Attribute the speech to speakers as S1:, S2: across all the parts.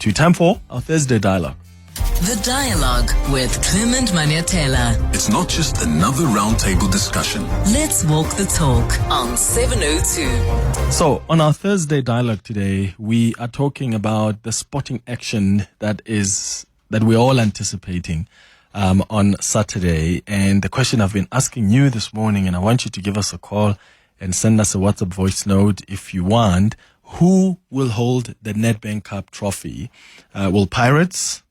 S1: 2. Time for our Thursday dialogue.
S2: The Dialogue with Clement Manyathela.
S3: It's not just another roundtable discussion.
S2: Let's walk the talk on 702.
S1: So, on our Thursday dialogue today, we are talking about the sporting action that we're all anticipating on Saturday. And the question I've been asking you this morning, and I want you to give us a call and send us a WhatsApp voice note if you want. Who will hold the Nedbank Cup trophy? Will Pirates,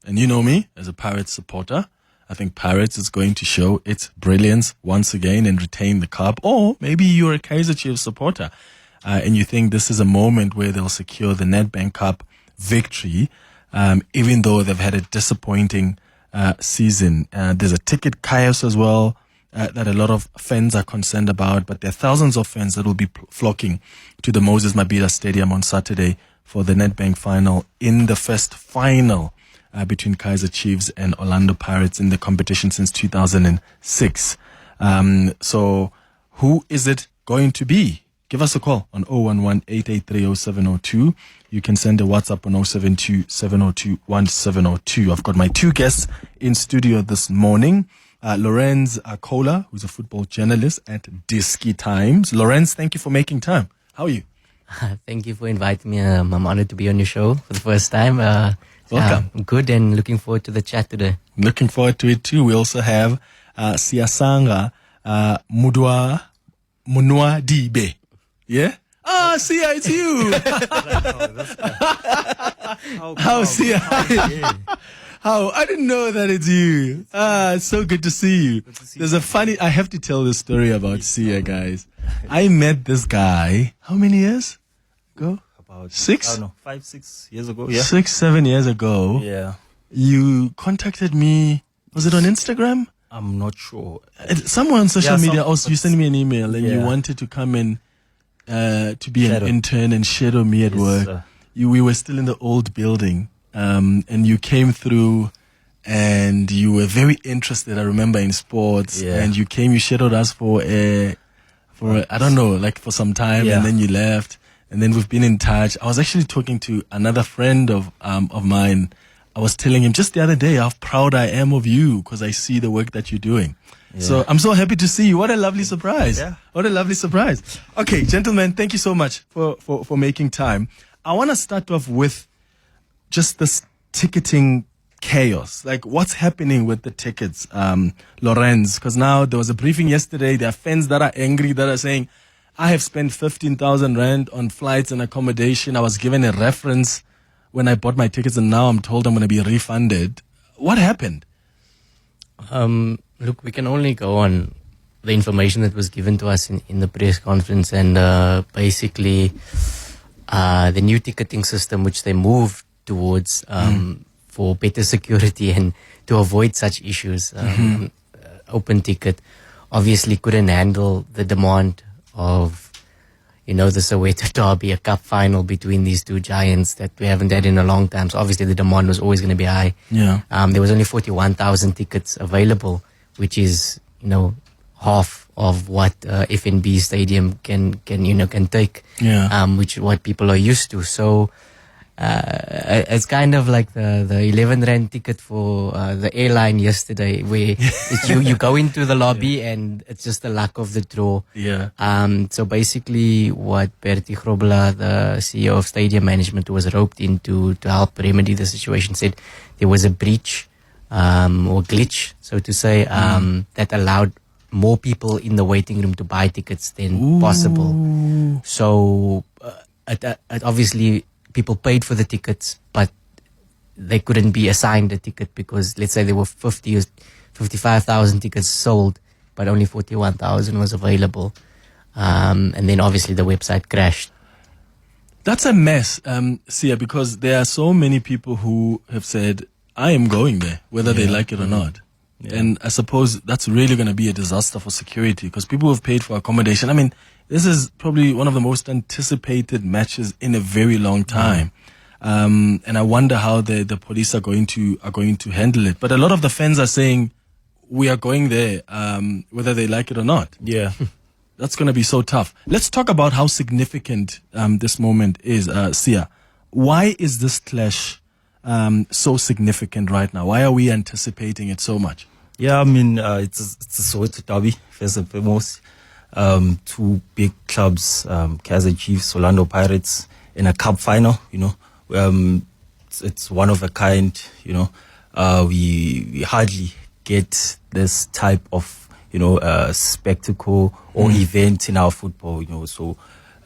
S1: and you know me as a Pirates supporter, I think Pirates is going to show its brilliance once again and retain the cup. Or maybe you're a Kaizer Chiefs supporter and you think this is a moment where they'll secure the Nedbank Cup victory, even though they've had a disappointing season. There's a ticket chaos as well that a lot of fans are concerned about, but there are thousands of fans that will be flocking to the Moses Mabhida Stadium on Saturday for the Nedbank final, in the first final between Kaizer Chiefs and Orlando Pirates in the competition since 2006. So who is it going to be? Give us a call on 011-883-0702. You can send a WhatsApp on 072-702-1702. I've got my two guests in studio this morning. Lorenz Kohler, who's a football journalist at Diski Times. Lorenz, thank you for making time. How are you?
S4: Thank you for inviting me. I'm honored to be on your show for the first time.
S1: Welcome.
S4: Good, and looking forward to the chat today.
S1: Looking forward to it too. We also have Siyasanga Monoalibe. Yeah? Ah, Sia, it's you. How, Sia? How? I didn't know that it's you. It's so good to see you. There's a funny, I have to tell this story about Sia, guys. I met this guy, how many years ago?
S5: About
S1: 6?
S5: I don't know, 5, 6 years ago. Yeah.
S1: 6, 7 years ago.
S5: Yeah.
S1: You contacted me, was it on Instagram?
S5: I'm not sure.
S1: Somewhere on social media, also you sent me an email and you
S5: Yeah.
S1: wanted to come in to be
S5: Shadow.
S1: an intern and shadow me at
S5: Yes,
S1: work.
S5: sir.
S1: We were still in the old building, and you came through and you were very interested, I remember, in sports.
S5: Yeah.
S1: And you shadowed us for I don't know, like for some time,
S5: Yeah.
S1: and then you left. And then we've been in touch. I was actually talking to another friend of mine. I was telling him just the other day how proud I am of you because I see the work that you're doing.
S5: Yeah.
S1: So I'm so happy to see you. What a lovely surprise.
S5: Yeah.
S1: What a lovely surprise. Okay, gentlemen, thank you so much for making time. I want to start off with just this ticketing chaos. Like, what's happening with the tickets, Lorenz? Because now there was a briefing yesterday. There are fans that are angry, that are saying, I have spent 15,000 rand on flights and accommodation. I was given a reference when I bought my tickets, and now I'm told I'm going to be refunded. What happened?
S4: Look, we can only go on the information that was given to us in the press conference, and basically the new ticketing system which they moved towards for better security and to avoid such issues. Open ticket obviously couldn't handle the demand of, the Soweto Derby, a cup final between these two giants that we haven't had in a long time. So obviously the demand was always going to be high.
S1: Yeah.
S4: There was only 41,000 tickets available, which is, half of what FNB Stadium can take.
S1: Yeah.
S4: Which what people are used to. So it's kind of like the 11 rand ticket for the airline yesterday, where you go into the lobby and it's just the luck of the draw.
S1: Yeah.
S4: So basically what Bertie Grobler, the CEO of Stadium Management, who was roped in to help remedy the situation, said there was a breach or glitch, so to say, that allowed more people in the waiting room to buy tickets than possible. So it obviously people paid for the tickets, but they couldn't be assigned a ticket because, let's say, there were 50 or 55,000 tickets sold, but only 41,000 was available. And then obviously the website crashed.
S1: That's a mess, Sia, because there are so many people who have said, I am going there, whether they like it or not. Yeah. And I suppose that's really going to be a disaster for security because people have paid for accommodation. I mean, this is probably one of the most anticipated matches in a very long time. And I wonder how the police are going to handle it. But a lot of the fans are saying, we are going there, whether they like it or not.
S5: Yeah.
S1: That's going to be so tough. Let's talk about how significant this moment is, Sia. Why is this clash so significant right now? Why are we anticipating it so much?
S5: Yeah, I mean, it's a Soweto derby, first and foremost. Two big clubs, Kaizer Chiefs, Orlando Pirates, in a cup final, it's one of a kind, we hardly get this type of, spectacle or event in our football, so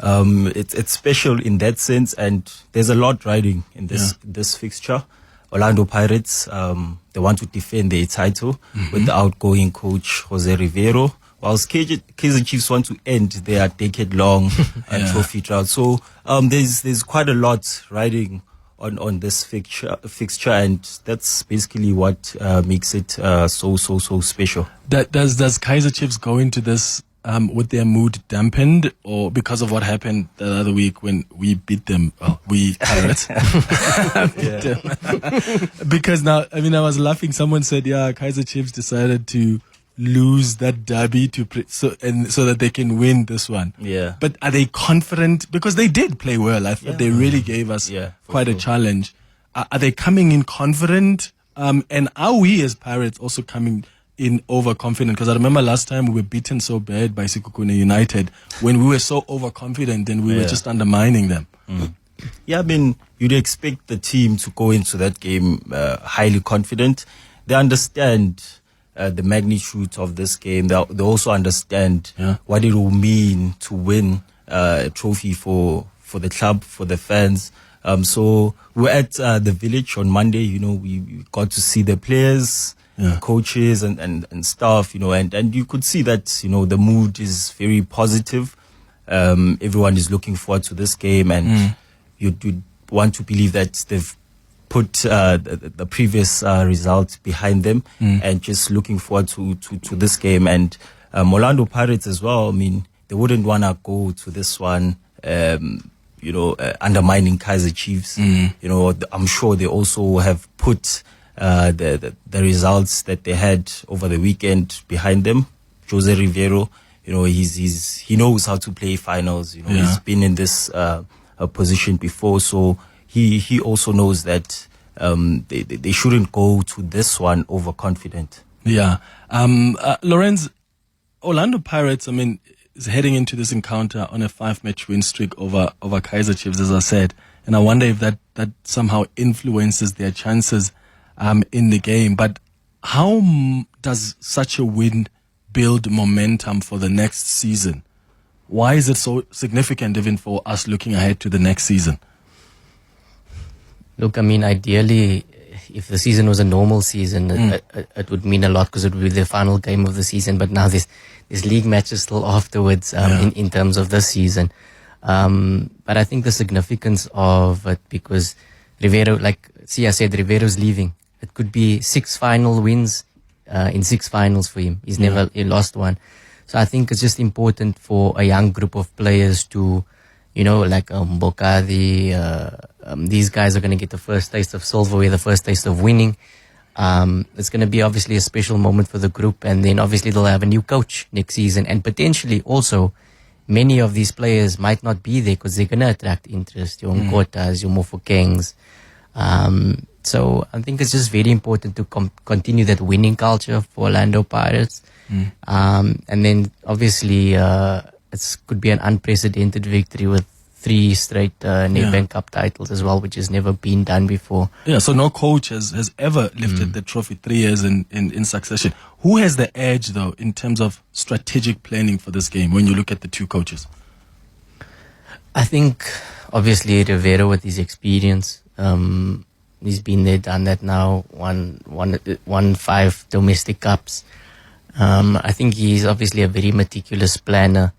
S5: it's special in that sense, and there's a lot riding in this fixture. Orlando Pirates, they want to defend their title with the outgoing coach Jose Rivero, whilst Kaizer Chiefs want to end their decade-long trophy drought. So there's quite a lot riding on this fixture, and that's basically what makes it so special.
S1: Does Kaizer Chiefs go into this with their mood dampened, or because of what happened the other week when we beat them? Well, we Pirates. Beat them. Because now, I mean, I was laughing. Someone said, Kaizer Chiefs decided to lose that derby so that they can win this one.
S5: Yeah.
S1: But are they confident? Because they did play well. I thought they really gave us quite a challenge. Are they coming in confident? And are we as Pirates also coming in overconfident? Because I remember last time we were beaten so bad by Sekhukhune United when we were so overconfident and we were just undermining them.
S5: Yeah, I mean, you'd expect the team to go into that game highly confident. They understand the magnitude of this game. They also understand what it will mean to win a trophy for the club, for the fans. So we're at the village on Monday. We got to see the players, coaches and staff, and you could see that, the mood is very positive. Everyone is looking forward to this game, and you'd want to believe that they've put the previous result behind them and just looking forward to this game. And Orlando Pirates as well, I mean, they wouldn't want to go to this one, undermining Kaizer Chiefs. I'm sure they also have put the results that they had over the weekend behind them. Jose Rivero, he knows how to play finals. He's been in this position before, so he also knows that they shouldn't go to this one overconfident.
S1: Yeah. Lorenz, Orlando Pirates, I mean, is heading into this encounter on a 5-match win streak over Kaizer Chiefs, as I said. And I wonder if that somehow influences their chances in the game. But how does such a win build momentum for the next season? Why is it so significant even for us looking ahead to the next season?
S4: Look, I mean, ideally, if the season was a normal season, it would mean a lot because it would be the final game of the season. But now there's league matches still afterwards in terms of this season. But I think the significance of it, because Rivero, like Sia said, Rivero's leaving. It could be 6 final wins in 6 finals for him. He's never lost one. So I think it's just important for a young group of players to, like Mbokadi, these guys are going to get the first taste of silverware, the first taste of winning. It's going to be obviously a special moment for the group, and then obviously they'll have a new coach next season, and potentially also many of these players might not be there because they're going to attract interest, your Nkotas, your Mofokengs. So I think it's just very important to continue that winning culture for Orlando Pirates. And then obviously it could be an unprecedented victory with 3 straight Nedbank Cup titles as well, which has never been done before.
S1: Yeah, so no coach has ever lifted the trophy 3 years in succession. Who has the edge, though, in terms of strategic planning for this game when you look at the 2 coaches?
S4: I think, obviously, Rivero with his experience. He's been there, done that now, won 5 domestic cups. I think he's obviously a very meticulous planner.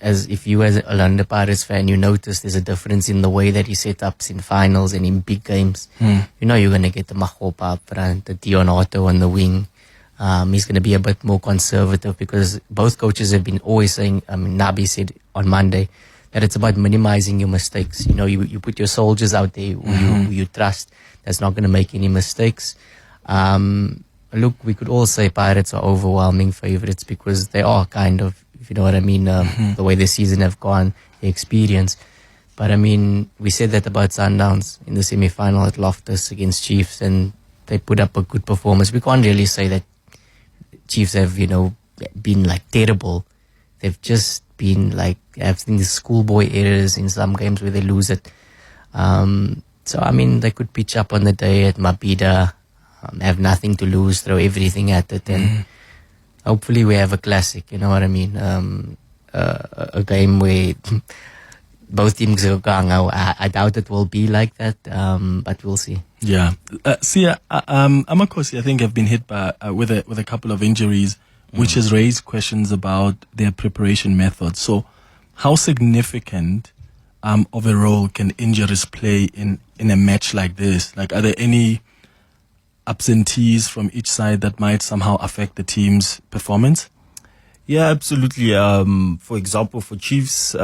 S4: As if you as an Orlando Pirates fan, you notice there's a difference in the way that he set ups in finals and in big games. You're going to get the Mahopa up front, the Dion Otto on the wing. He's going to be a bit more conservative because both coaches have been always saying, Nabi said on Monday, that it's about minimizing your mistakes. You put your soldiers out there who you trust. That's not going to make any mistakes. Look, we could all say Pirates are overwhelming favorites because they are kind of, if you know what I mean, the way the season have gone, the experience. But I mean, we said that about Sundowns in the semi-final at Loftus against Chiefs, and they put up a good performance. We can't really say that Chiefs have, been like terrible. They've just been like having the schoolboy errors in some games where they lose it. So I mean, they could pitch up on the day at Mabhida, have nothing to lose, throw everything at it, and hopefully we have a classic. You know what I mean? A game where both teams go gang. I doubt it will be like that, but we'll see.
S1: Yeah. Sia, Amakosi, I think, have been hit by with a couple of injuries, which has raised questions about their preparation methods. So, how significant of a role can injuries play in a match like this? Like, are there any absentees from each side that might somehow affect the team's performance?
S5: Yeah, absolutely. For example, for Chiefs,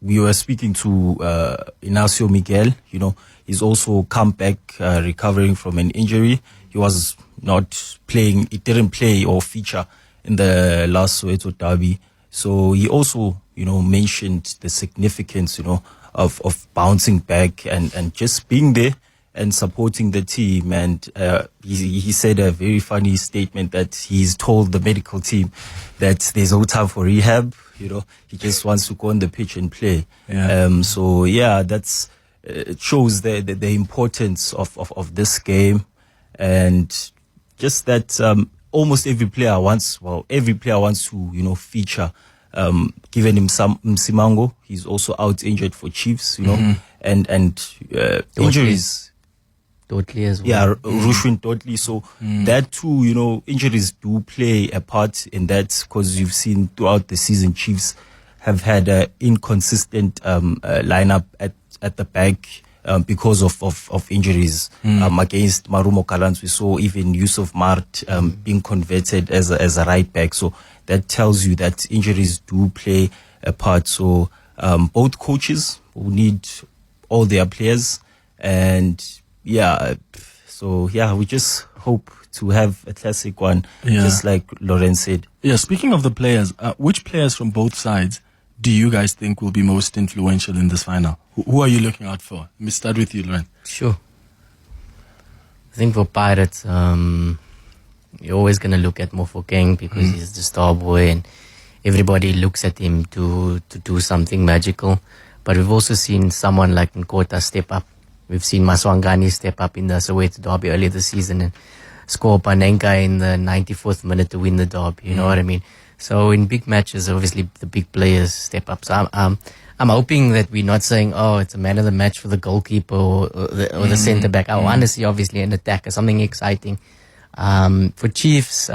S5: we were speaking to Inacio Miguel. He's also come back recovering from an injury. He was not playing. He didn't play or feature in the last Soweto derby. So he also, mentioned the significance, of bouncing back and just being there and supporting the team. And he said a very funny statement that he's told the medical team that there's no time for rehab. He just wants to go on the pitch and play.
S1: Yeah.
S5: So yeah, that's it shows the importance of this game, and just that almost every player wants to feature. Given him some Msimango, he's also out injured for Chiefs, and injuries.
S4: Totally as well.
S5: Yeah, Rushwin totally. So that too, injuries do play a part in that, because you've seen throughout the season, Chiefs have had an inconsistent lineup at the back because of injuries. Against Marumo Kalans, we saw even Yusuf Mart being converted as a right back. So that tells you that injuries do play a part. So both coaches will need all their players, and we just hope to have a classic one, just like Lorenz said.
S1: Yeah, speaking of the players, which players from both sides do you guys think will be most influential in this final? Who are you looking out for? Let me start with you, Lorenz.
S4: Sure. I think for Pirates, you're always going to look at Mofokeng because he's the star boy and everybody looks at him to do something magical. But we've also seen someone like Nkota step up. We've seen Maswangani step up in the Soweto derby earlier this season and score Panenka in the 94th minute to win the derby. You know what I mean? So in big matches, obviously the big players step up. So I'm hoping that we're not saying, it's a man of the match for the goalkeeper or the centre back. I want to see obviously an attacker, something exciting. For Chiefs,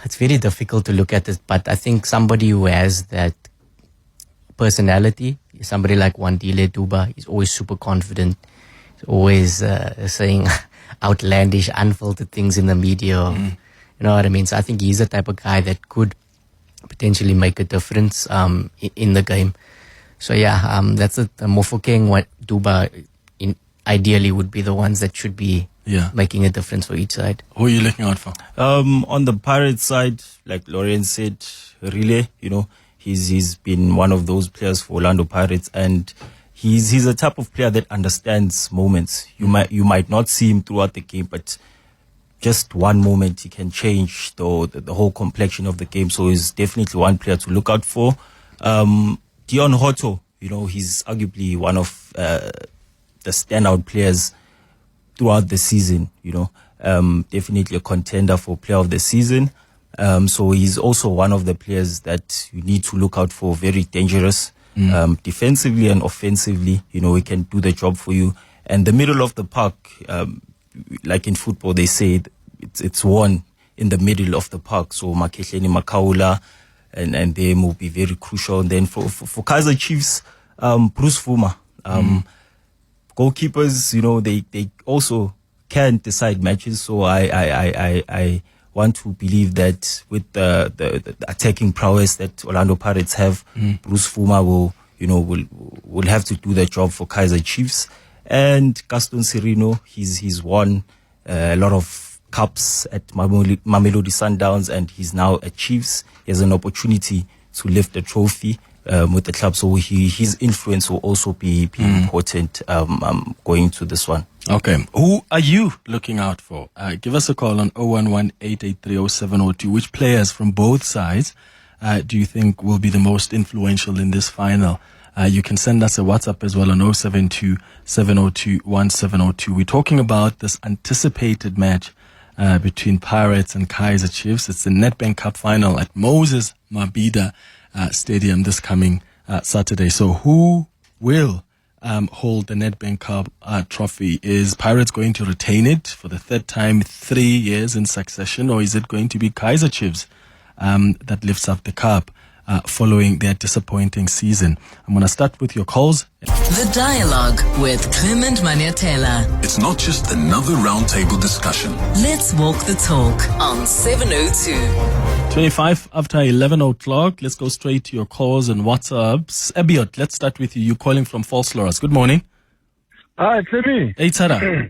S4: it's very difficult to look at it, but I think somebody who has that personality, somebody like Wandile Duba, he's always super confident. He's always saying outlandish, unfiltered things in the media. You know what I mean? So I think he's the type of guy that could potentially make a difference in the game. So that's it. Mofokeng, Duba, ideally would be the ones that should be making a difference for each side.
S1: Who are you looking out for?
S5: On the Pirates side, like Lorenz said, Rile, he's been one of those players for Orlando Pirates, and he's a type of player that understands moments. You might not see him throughout the game, but just one moment he can change the whole complexion of the game. So he's definitely one player to look out for. Dion Hotto, he's arguably one of the standout players throughout the season. Definitely a contender for player of the season. So he's also one of the players that you need to look out for. Very dangerous, defensively and offensively. He can do the job for you. And the middle of the park, like in football, they say it's won in the middle of the park. So Makehleni Makaula and them will be very crucial. And then for Kaizer Chiefs, Bruce Fuma, goalkeepers, they also can decide matches. So I want to believe that with the attacking prowess that Orlando Pirates have, Bruce Fuma will have to do the job for Kaizer Chiefs. And Gaston Sirino, he's won a lot of cups at Mamelodi Sundowns, and he's now at Chiefs. He has an opportunity to lift the trophy. with the club. So his influence will also be important going to this one.
S1: Okay. Who are you looking out for? Give us a call on 011-883-0702. Which players from both sides do you think will be the most influential in this final? You can send us a WhatsApp as well on 072-702-1702. We're talking about this anticipated match between Pirates and Kaizer Chiefs. It's the Nedbank Cup final at Moses Mabhida Stadium this coming Saturday. So who will hold the Nedbank Cup trophy? Is Pirates going to retain it for the third time 3 years in succession, or is it going to be Kaizer Chiefs that lifts up the cup following their disappointing season? I'm going to start with your calls.
S2: The Dialogue with Clement Manyathela.
S3: It's not just another roundtable discussion.
S2: Let's walk the talk on 702.
S1: 25 after 11 o'clock. Let's go straight to your calls and WhatsApps. Abiot, let's start with you. You're calling from False Loras. Good morning.
S6: Hi, it's me.
S1: Hey, Tara.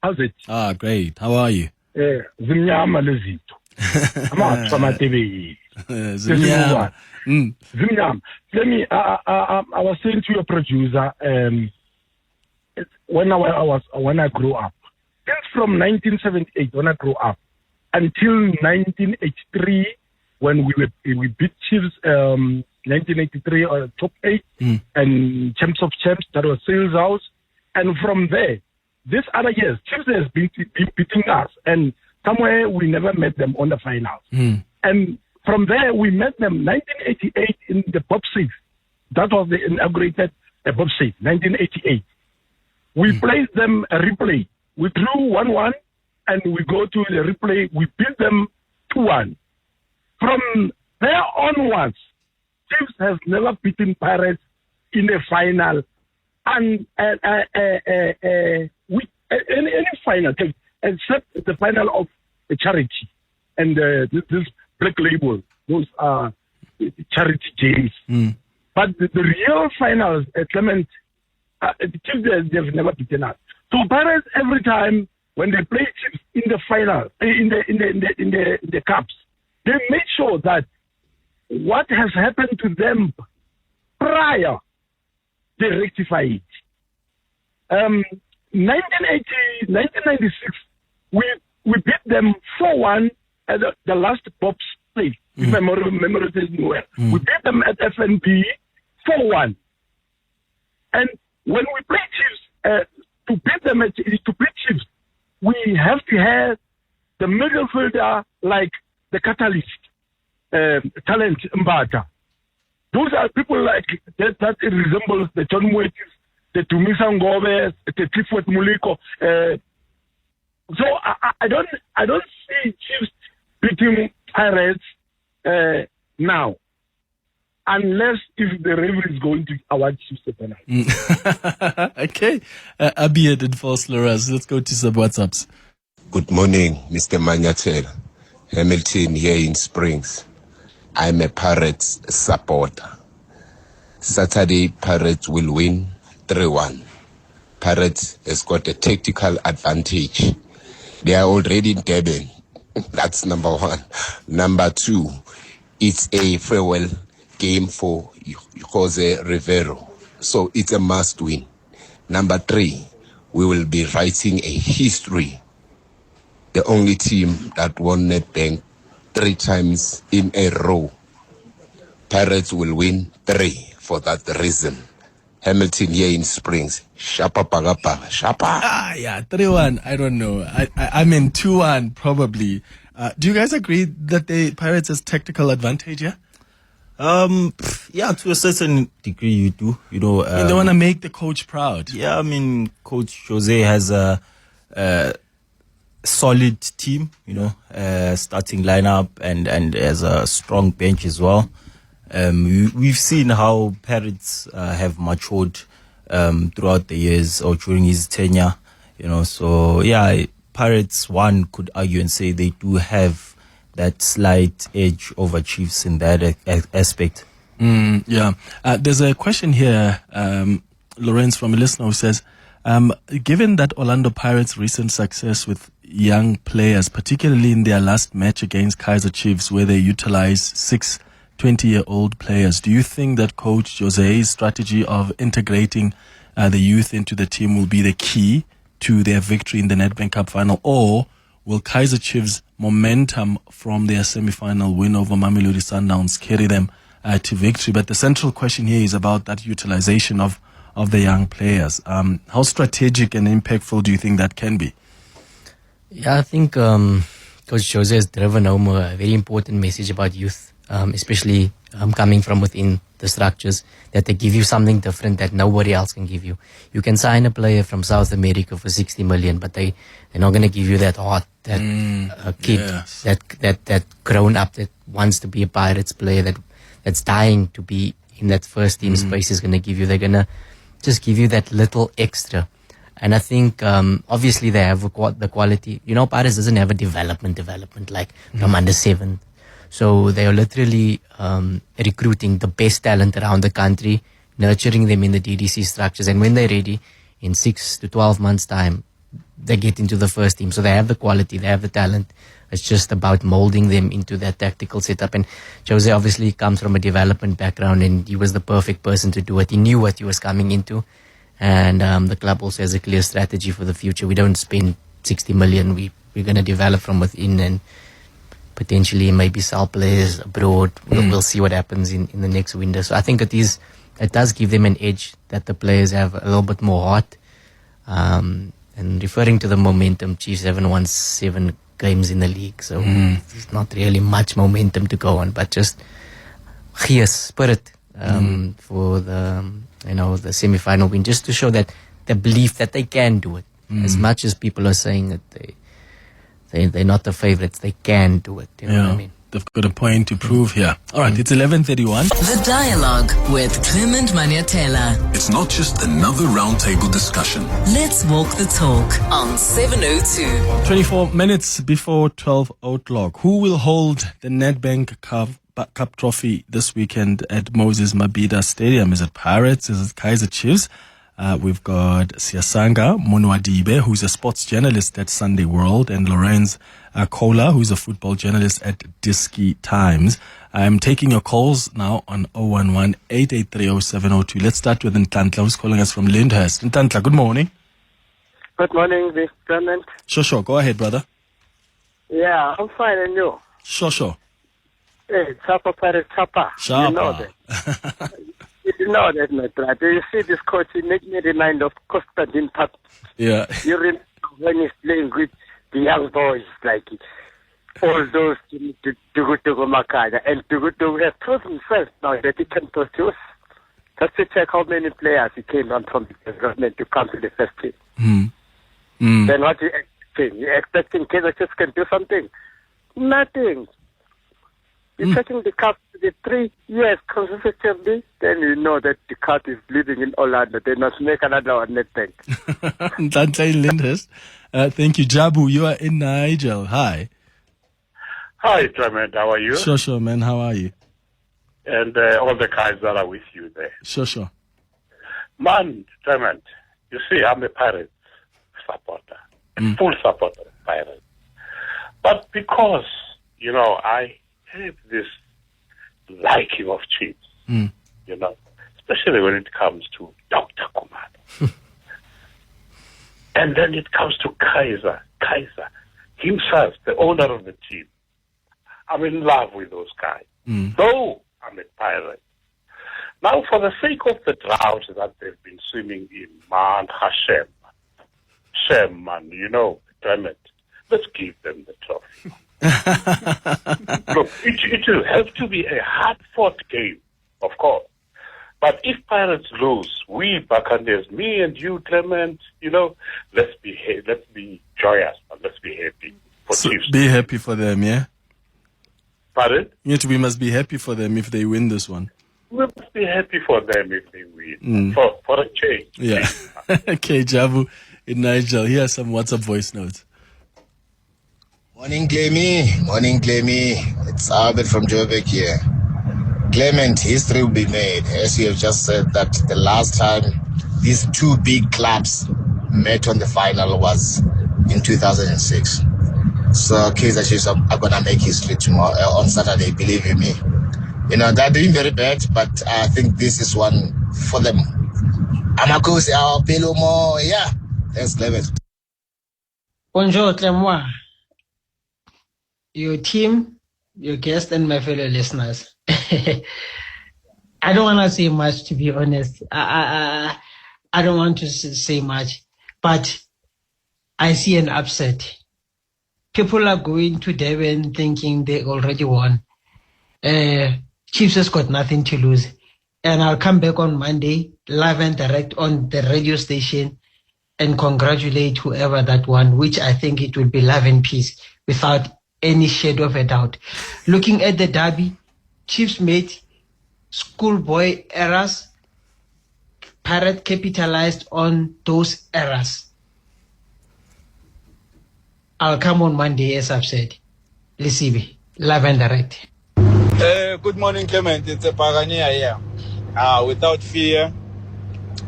S6: How's it?
S1: Great. How are you?
S6: Zimnyama lezito. Ama from TV.
S1: Zimnyama.
S6: Zimnyama. Let me. I was saying to your producer, when I grew up, since from 1978 when I grew up until 1983 when we beat Chiefs, 1983 top 8 and Champs of Champs, that was Sales House, and from there, this other years Chiefs has been beating us, and somewhere we never met them on the finals, and from there we met them 1988 in the Bob 6. That was the inaugurated Bob 6, 1988. We played them a replay. We drew 1-1, and we go to the replay. We beat them 2-1. From there onwards, Chiefs has never beaten Pirates in a final, and any final except the final of the charity and this black label. Those are charity games. But the real finals, Clement, the Chiefs they've never beaten us. So Pirates every time when they play Chiefs in the final, in the cups, they make sure that what has happened to them prior, they rectify it. 1996, we beat them 4-1 at the last Bob's place. If my memory says me well. We beat them at FNB 4-1. And when we play Chiefs, to beat them to beat Chiefs, we have to have the midfielder like the catalyst, Talent Mbata. Those are people like that resembles the John Moetis, the Tumisa Ngobes, the Clifford Muliko. So I don't see Chiefs beating Pirates now, unless if the referee is going to award Chiefs the penalty.
S1: Okay, Abiyad and False Loras. Let's go to some WhatsApps.
S7: Good morning, Mr. Manyathela. Hamilton here in Springs. I'm a Pirates supporter. Saturday, Pirates will win 3-1. Pirates has got a tactical advantage. They are already in Durban. That's number one. Number two, it's a farewell game for Jose Rivero. So it's a must win. Number three, we will be writing a history. The only team that won Nedbank 3 times in a row. Pirates will win 3 for that reason. Hamilton here in Springs. Shapa pagapa. Shapa.
S1: 3-1. I don't know. I mean 2-1 probably. Do you guys agree that the Pirates has tactical advantage here?
S5: Yeah, to a certain degree you do. You know,
S1: they want to make the coach proud.
S5: Yeah, I mean, Coach Jose has a solid team, you know, starting lineup and has a strong bench as well. We've seen how Pirates have matured throughout the years or during his tenure, you know. So yeah, Pirates, one could argue and say they do have that slight edge over Chiefs in that aspect.
S1: Yeah. There's a question here, Lorenz, from a listener who says, given that Orlando Pirates' recent success with young players, particularly in their last match against Kaizer Chiefs, where they utilized 6 20-year-old players. Do you think that Coach Jose's strategy of integrating the youth into the team will be the key to their victory in the Nedbank Cup final, or will Kaizer Chiefs' momentum from their semi-final win over Mamelodi Sundowns carry them to victory? But the central question here is about that utilization of the young players. How strategic and impactful do you think that can be?
S4: Yeah, I think Coach Jose has driven home a very important message about youth, especially coming from within the structures, that they give you something different that nobody else can give you. You can sign a player from South America for 60 million, but they're not going to give you that heart, that kid,
S1: yes.
S4: that grown up, that wants to be a Pirates player, that's dying to be in that first team space is going to give you. They're going to just give you that little extra. And I think, obviously they have the quality. You know, Pirates doesn't have a development like from under 7. So they are literally recruiting the best talent around the country, nurturing them in the DDC structures. And when they're ready, in 6 to 12 months' time, they get into the first team. So they have the quality, they have the talent. It's just about molding them into that tactical setup. And Jose obviously comes from a development background, and he was the perfect person to do it. He knew what he was coming into. And the club also has a clear strategy for the future. We don't spend 60 million. We're going to develop from within and potentially maybe sell players abroad. We'll see what happens in the next window. So I think it does give them an edge, that the players have a little bit more heart. And referring to the momentum, Chiefs haven't won 7 games in the league. So there's not really much momentum to go on, but just gees, spirit for the semi-final win, just to show that the belief that they can do it. As much as people are saying that they're not the favorites, they can do it. You know what I mean?
S1: They've got a point to prove here. All right, it's 11:31.
S2: The Dialogue with Clement Manyathela.
S3: It's not just another roundtable discussion.
S2: Let's walk the talk on 702.
S1: 24 minutes before 12 o'clock. Who will hold the Nedbank Cup Trophy this weekend at Moses Mabhida Stadium? Is it Pirates? Is it Kaizer Chiefs? We've got Siyasanga Monoalibe, who's a sports journalist at Sunday World, and Lorenz Kohler, who's a football journalist at Diski Times. I'm taking your calls now on 011-883-0702. Let's start with Ntantla, who's calling us from Lyndhurst. Ntantla, good morning.
S8: Good morning, Mr. Clement.
S1: Sure. Go ahead, brother.
S8: Yeah, I'm fine, and you?
S1: Sure.
S8: Hey, Chapa Pirates, Chapa.
S1: Sharpa.
S8: You know that. You know that, my brother. You see this coach, he makes me remind of Constantine Pat.
S1: Yeah.
S8: You remember when he's playing with the young boys, like all those Tugu Makada. And Tugu has proved himself now that he can produce. Just to check how many players he came on from the development to come to the first team. Then what do you expect? You expecting Kaizer Chiefs can do something? Nothing. You're taking the cup the 3 years consecutively, then you know that the cup is bleeding in Orlando. They must make another one, Nedbank.
S1: Ntantla in Lyndhurst. Thank you. Jabu, you are in Nigel. Hi.
S9: Hi, Clement. How are you?
S1: Sure, man. How are you?
S9: And all the guys that are with you there.
S1: Sure.
S9: Man, Clement, you see, I'm a Pirates supporter. A full supporter of Pirates. But because, I have this liking of Chiefs, especially when it comes to Dr. Kumalo. And then it comes to Kaizer himself, the owner of the team. I'm in love with those guys. Though I'm a Pirate. Now, for the sake of the drought that they've been swimming in, man, Hashem, man, Clement, let's give them the trophy. Look, it will have to be a hard-fought game, of course. But if Pirates lose, we Buccaneers, me and you, Clement, let's be joyous, and let's be happy for Chiefs.
S1: Be happy for them, yeah?
S9: Pardon?
S1: Yet we must be happy for them if they win this one.
S9: We must be happy for them if they win, for a change.
S1: Yeah. Okay, Jabu in Nigel. Here are some WhatsApp voice notes.
S10: Morning, Clemmy. It's Albert from Joburg here. Clement, history will be made. As you have just said, that the last time these two big clubs met on the final was in 2006. So Kaizer Chiefs are going to make history tomorrow, on Saturday, believe you me. They're doing very bad, but I think this is one for them. Amakosi, our Pelomo, yeah. Thanks, Clement.
S11: Bonjour, Clement. Your team, your guests, and my fellow listeners. I don't want to say much, to be honest. I don't want to say much, but I see an upset. People are going to Durban thinking they already won. Chiefs has got nothing to lose. And I'll come back on Monday, live and direct on the radio station, and congratulate whoever that won, which I think it will be love and peace without any shadow of a doubt. Looking at the derby, Chiefs made schoolboy errors. Pirate capitalized on those errors. I'll come on Monday, as I've said. Lisibi, live and direct.
S12: Good morning, Clement. It's a Pagania here. Without fear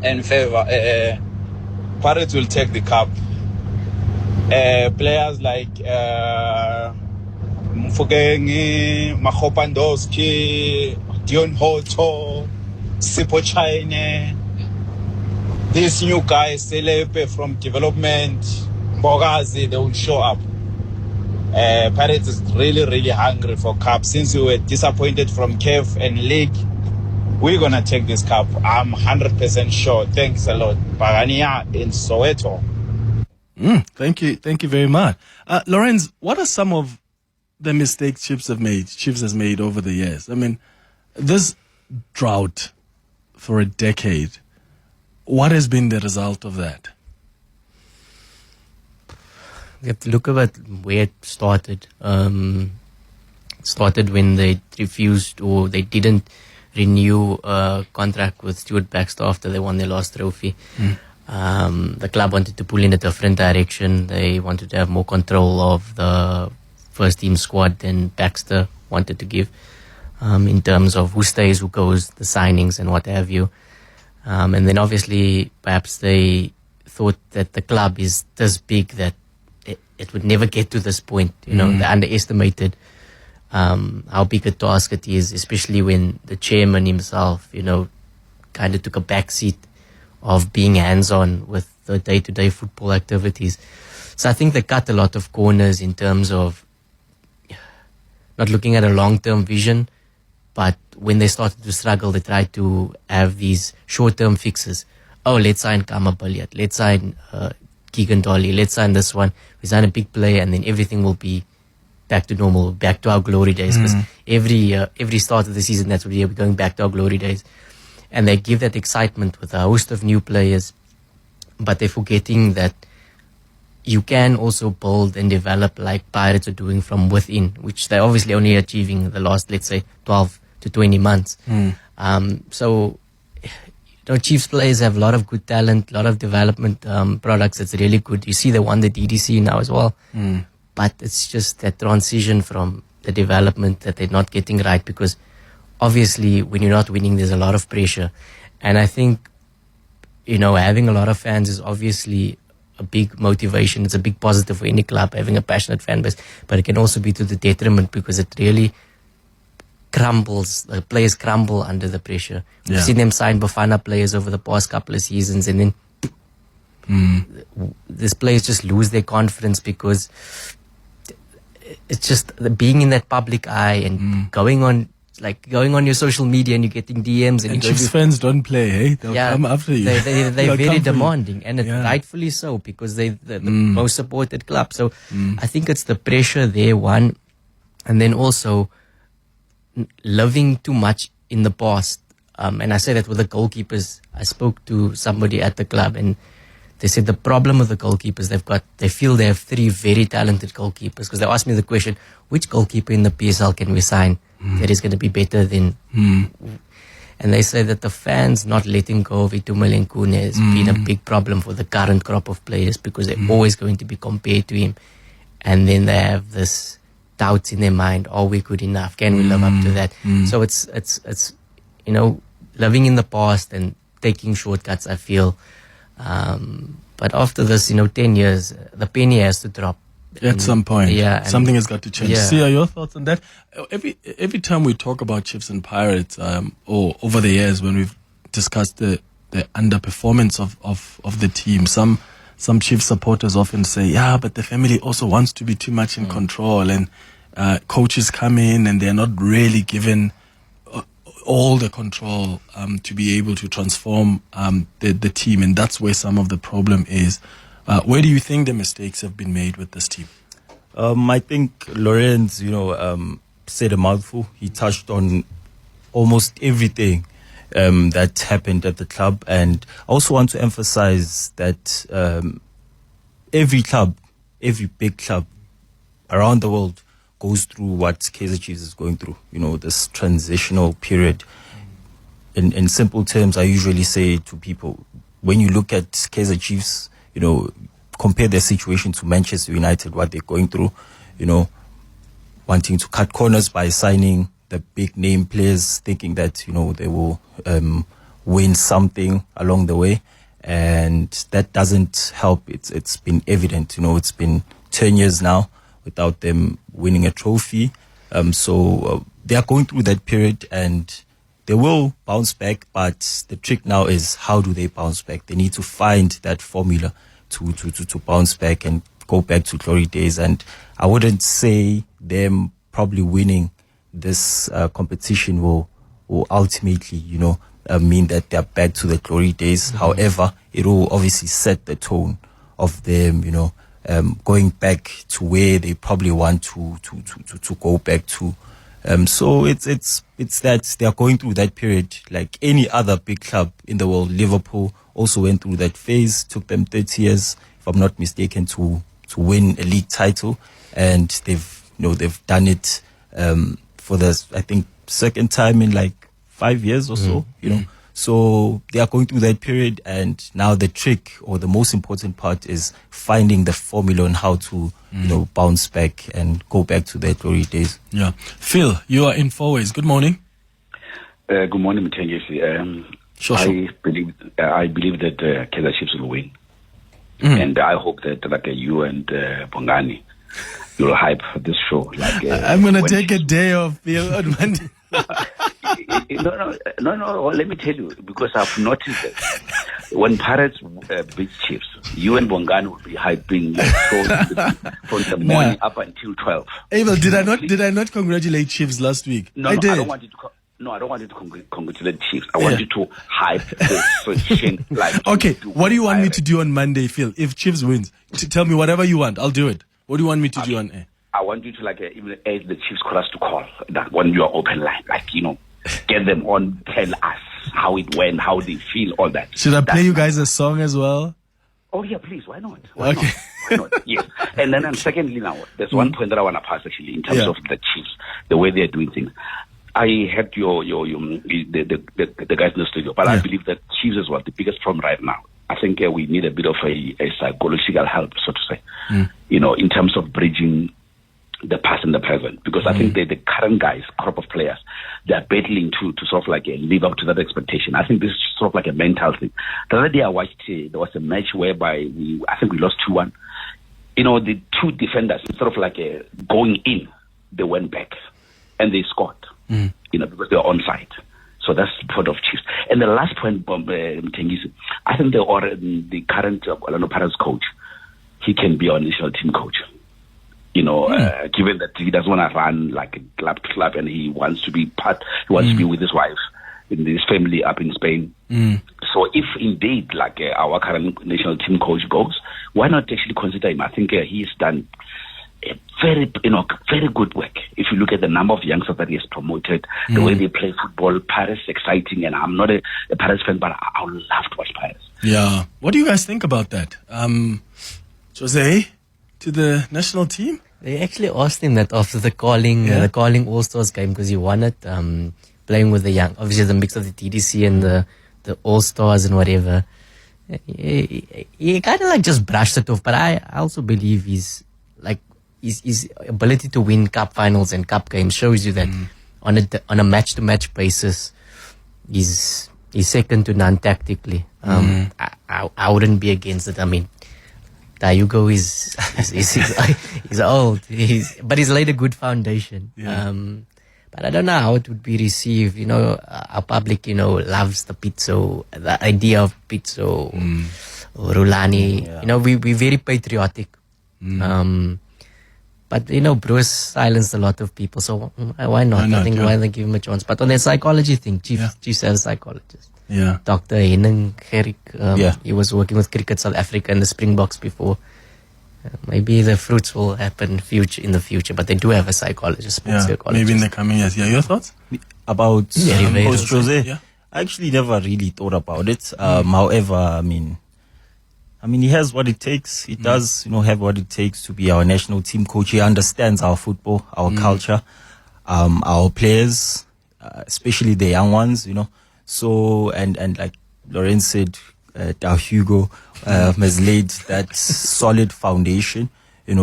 S12: and favor, Pirates will take the cup. Players like Mfugengi, Mahopandowski, Dion Hoto, Sipo Chaine, these new guys, Selepe from development, Bogazi, they will show up. Pirates is really, really hungry for cup. Since we were disappointed from CAF and League, we're going to take this cup. I'm 100% sure. Thanks a lot. Pagania in Soweto.
S1: Thank you very much. Lorenz, what are some of the mistakes Chiefs has made over the years? I mean, this drought for a decade, what has been the result of that?
S4: You have to look at where it started. Started when they refused or they didn't renew a contract with Stuart Baxter after they won their last trophy. The club wanted to pull in a different direction. They wanted to have more control of the first team squad than Baxter wanted to give, in terms of who stays, who goes, the signings and what have you. And then obviously perhaps they thought that the club is this big that it would never get to this point. They underestimated how big a task it is, especially when the chairman himself, kind of took a back seat of being hands-on with the day-to-day football activities. So I think they cut a lot of corners in terms of not looking at a long-term vision, but when they started to struggle, they tried to have these short-term fixes. Oh, let's sign Kama Baliat, let's sign Keegan Dolly, let's sign this one, we sign a big player, and then everything will be back to normal, back to our glory days. Because every start of the season, that's what we're going back to our glory days. And they give that excitement with a host of new players, but they're forgetting that you can also build and develop like Pirates are doing from within, which they're obviously only achieving the last, let's say, 12 to 20 months. So Chiefs players have a lot of good talent, a lot of development products that's really good. You see they won the DDC now as well. But it's just that transition from the development that they're not getting right, because obviously when you're not winning, there's a lot of pressure. And I think, having a lot of fans is obviously a big motivation. It's a big positive for any club, having a passionate fan base. But it can also be to the detriment, because it really crumbles. The players crumble under the pressure. We've seen them sign Bafana players over the past couple of seasons, and then these players just lose their confidence, because it's just being in that public eye and going on your social media and you're getting DMs and
S1: Chiefs fans don't play, hey? They'll come after you.
S4: They're very demanding, and it's rightfully so, because they're the most supported club. So I think it's the pressure there, one, and then also living too much in the past. And I say that with the goalkeepers. I spoke to somebody at the club, and they said the problem with the goalkeepers, they feel they have 3 very talented goalkeepers, because they asked me the question, which goalkeeper in the PSL can we sign that is going to be better than... And they say that the fans not letting go of Itumeleng Khune has been a big problem for the current crop of players, because they're always going to be compared to him. And then they have this doubts in their mind, are we good enough? Can we live up to that? So it's living in the past and taking shortcuts, I feel. But after this, 10 years, the penny has to drop.
S1: At some point, something has got to change.
S4: Yeah.
S1: Sia, your thoughts on that? Every time we talk about Chiefs and Pirates, or over the years when we've discussed the underperformance of the team, some Chiefs supporters often say, yeah, but the family also wants to be too much in control, and coaches come in and they're not really given all the control to be able to transform the team, and that's where some of the problem is. Where do you think the mistakes have been made with this team?
S5: I think Lorenz, said a mouthful. He touched on almost everything that happened at the club, and I also want to emphasize that every big club around the world goes through what Kaizer Chiefs is going through. This transitional period. In simple terms, I usually say to people, when you look at Kaizer Chiefs, compare their situation to Manchester United, what they're going through, wanting to cut corners by signing the big name players, thinking that, they will win something along the way. And that doesn't help. It's been evident, it's been 10 years now without them winning a trophy. So they are going through that period, and they will bounce back, but the trick now is, how do they bounce back? They need to find that formula to bounce back and go back to glory days. And I wouldn't say them probably winning this competition will ultimately, mean that they're back to the glory days. Mm-hmm. However, it will obviously set the tone of them, going back to where they probably want to go back to. So it's that they are going through that period like any other big club in the world. Liverpool also went through that phase. Took them 30 years, if I'm not mistaken, to win a league title, and they've done it for the, I think, second time in like 5 years or so. So they are going through that period, and now the trick, or the most important part, is finding the formula on how to bounce back and go back to their glory days.
S1: Yeah, Phil, you are in 4 ways. Good morning.
S13: Good morning, Mthengisi.
S1: Sure.
S13: I believe that Kaizer Chiefs will win, and I hope that like you and Bongani, you'll hype this show. Like
S1: I'm gonna take a day off, Phil, on Monday.
S13: No. Let me tell you, because I've noticed that when Pirates beat Chiefs, you and Bongani will be hyping from the morning up until 12.
S1: Abel, did I not congratulate Chiefs last week?
S13: No,
S1: I did.
S13: I don't want you to congratulate Chiefs. I want you to hype the position. Like,
S1: okay, what do you want me to do on Monday, Phil? If Chiefs wins, tell me whatever you want. I'll do it. What do you want me to do on air?
S13: I want you to even ask the Chiefs callers to call that when you are open line, get them on, tell us how it went, how they feel, all that.
S1: Should I play you guys a song as well?
S13: Oh yeah, please. Why not? Why not? Yes. And then secondly, now there's one point that I want to pass actually in terms of the Chiefs, the way they're doing things. I heard the guys in the studio, but I believe that Chiefs is the biggest problem right now. I think we need a bit of a psychological help, so to say, in terms of bridging the past and the present, because I think the current guys, crop of players, they are battling to sort of live up to that expectation. I think this is sort of like a mental thing. The other day I watched, there was a match whereby I think we lost 2-1. The two defenders, instead of going in, they went back and they scored, because they were onside. So that's the point of Chiefs. And the last point, Mthengisi, I think the current Orlando Pirates coach, he can be our national team coach. Given that he doesn't want to run like a club to club, and he wants to be to be with his wife, in his family up in Spain. So if indeed our current national team coach goes, why not actually consider him? I think he's done a very good work. If you look at the number of youngsters that he has promoted, the way they play football, Paris exciting, and I'm not a Paris fan, but I would love to watch Paris.
S1: Yeah. What do you guys think about that? Jose, to the national team?
S4: They actually asked him that after the calling All-Stars game, because he won it, playing with the young, obviously the mix of the TDC and the All-Stars and whatever. He kind of just brushed it off, but I also believe his ability to win cup finals and cup games shows you that on a match-to-match basis, he's second to none tactically. I wouldn't be against it. I mean, Hugo is old. But he's laid a good foundation.
S1: Yeah.
S4: But I don't know how it would be received. Our public, loves the pizzo, the idea of pizzo, or Rulani.
S5: Yeah.
S4: We're very patriotic. But Bruce silenced a lot of people, so why not? I think why not give him a chance? But on the psychology thing, Chiefs have a psychologist.
S1: Yeah.
S4: Dr. Henning Gerrick, he was working with Cricket South Africa and the Springboks before. Maybe the fruits will happen in the future, but they do have a psychologist, sports psychologist.
S1: Maybe in the coming years. Yeah, your thoughts?
S5: About Coach Jose?
S1: Yeah.
S5: I actually never really thought about it. However, I mean, he has what it takes. He does, have what it takes to be our national team coach. He understands our football, our culture, our players, especially the young ones, So, and like Lorenz said, Hugo has laid that solid foundation,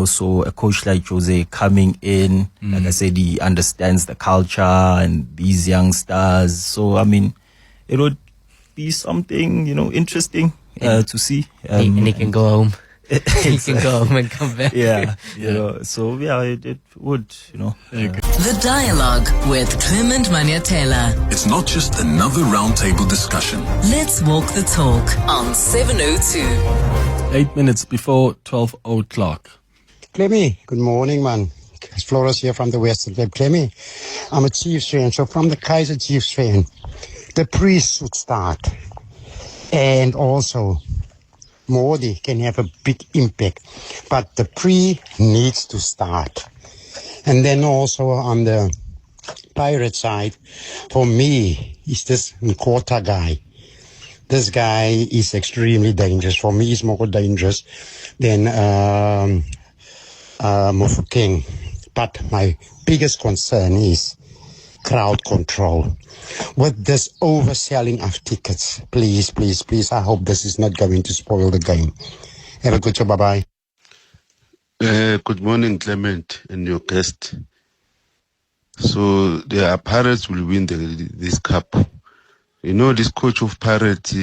S5: so a coach like Jose coming in, like I said, he understands the culture and these young stars. So, it would be something, interesting to see.
S4: And he can go home. He can go home and come back.
S5: Yeah. So, it would,
S2: The Dialogue with Clement Manyathela.
S3: It's not just another roundtable discussion.
S2: Let's walk the talk on 702.
S1: 8 minutes before 12 o'clock.
S14: Clemmy, good morning, man. It's Flores here from the Western Cape. Clemmy, I'm a Chiefs fan, so from the Kaizer Chiefs fan, the pre should start. And also, Modi can have a big impact, but the pre needs to start. And then also on the Pirate side, for me, is this Nkota guy. This guy is extremely dangerous. For me, he's more dangerous than Mofokeng. But my biggest concern is crowd control. With this overselling of tickets, please, I hope this is not going to spoil the game. Have a good show. Bye-bye.
S15: Good morning, Clement, and your guest. So the Pirates will win this cup. This coach of Pirates,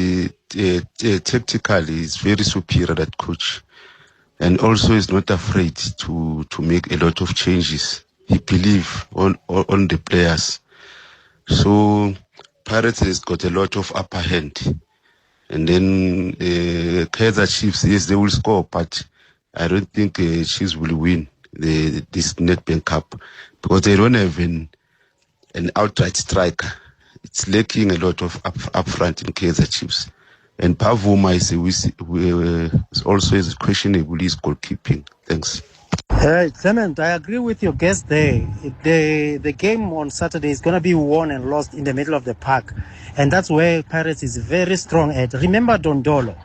S15: tactically, is very superior, that coach. And also is not afraid to make a lot of changes. He believes on the players. So Pirates has got a lot of upper hand. And then Kaizer Chiefs, yes, they will score, but I don't think Chiefs will win this Nedbank Cup because they don't have an outright striker. It's lacking a lot of upfront in Kaizer Chiefs. And Pavuma is also questionable his goalkeeping. Thanks.
S16: Hey, Clement, I agree with your guest there. The game on Saturday is going to be won and lost in the middle of the park. And that's where Pirates is very strong at. Remember Dondolo.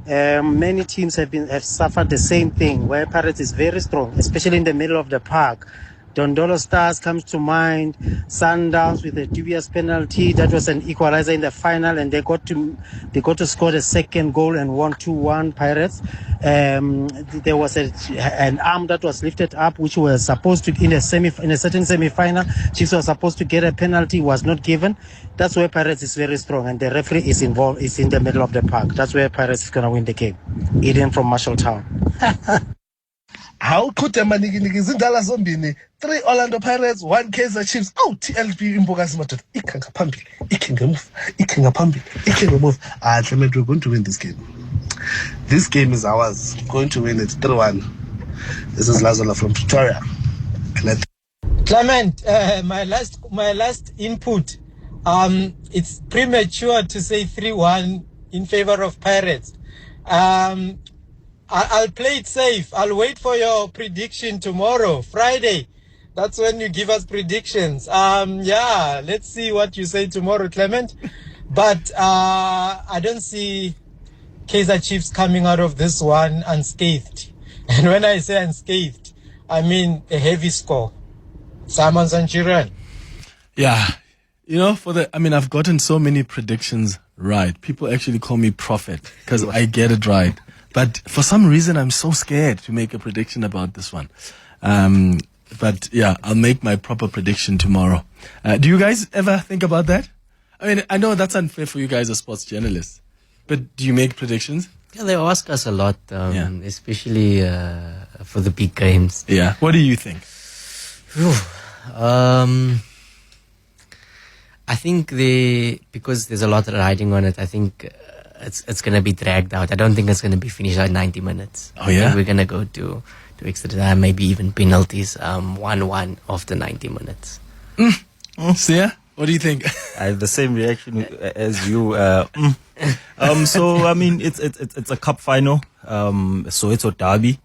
S16: Many teams have suffered the same thing, where Pirates is very strong, especially in the middle of the park. Dondolo Stars comes to mind. Sundowns with a dubious penalty. That was an equalizer in the final, and they got to score the second goal and won 2-1 Pirates. There was an arm that was lifted up, which was supposed to in a certain semi-final. Chiefs were supposed to get a penalty, was not given. That's where Pirates is very strong, and the referee is involved. Is in the middle of the park. That's where Pirates is gonna win the game. Eden from Marshalltown.
S17: How could a manigini zindala zombini? 3 Orlando Pirates, 1 Kaizer Chiefs. Oh, TLP imbogas matter. Ikenga pambi. Move. Clement, we're going to win this game. This game is ours. Going to win it 3-1. This is Lazola from Pretoria.
S18: Clement, my last input. It's premature to say 3-1 in favor of Pirates. I'll play it safe. I'll wait for your prediction tomorrow, Friday. That's when you give us predictions. Let's see what you say tomorrow, Clement. But I don't see Kaizer Chiefs coming out of this one unscathed. And when I say unscathed, I mean a heavy score. Simon Sanchiran.
S1: Yeah. I've gotten so many predictions right. People actually call me prophet because I get it right. But for some reason, I'm so scared to make a prediction about this one. But yeah, I'll make my proper prediction tomorrow. Do you guys ever think about that? I know that's unfair for you guys as sports journalists, but do you make predictions?
S4: Yeah, they ask us a lot, especially for the big games.
S1: Yeah. What do you think?
S4: I think because there's a lot riding on it, I think it's going to be dragged out. I don't think it's going to be finished at 90 minutes.
S1: Oh, yeah?
S4: I think we're going to go to extra time, maybe even penalties, 1-1 after 90 minutes.
S1: Sia, what do you think?
S5: I have the same reaction as you. So I mean, it's a cup final. So it's a derby,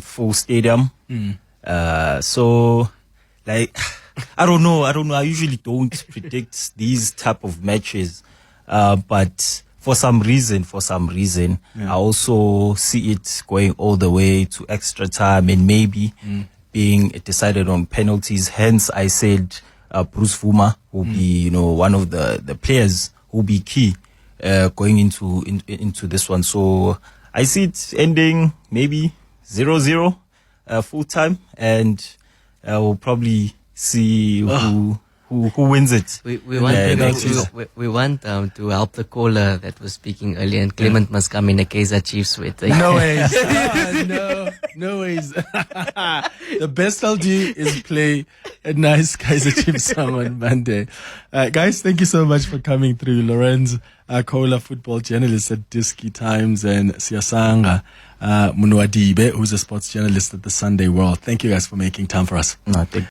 S5: full stadium. So like, I don't know. I usually don't predict these type of matches, but for some reason, I also see it going all the way to extra time and maybe being decided on penalties. Hence, I said Bruce Fuma will be, one of the players who will be key going into this one. So I see it ending maybe 0-0 full time, and we'll probably see who wins it.
S4: We want to help the caller that was speaking earlier, and Clement must come in a Kaizer Chiefs sweater.
S1: No ways. No ways. The best I'll do is play a nice Kaizer Chiefs song on Monday. Guys, thank you so much for coming through. Lorenz Kohler, football journalist at Diski Times, and Siyasanga Monoalibe, who's a sports journalist at the Sunday World. Thank you guys for making time for us.
S5: No, thank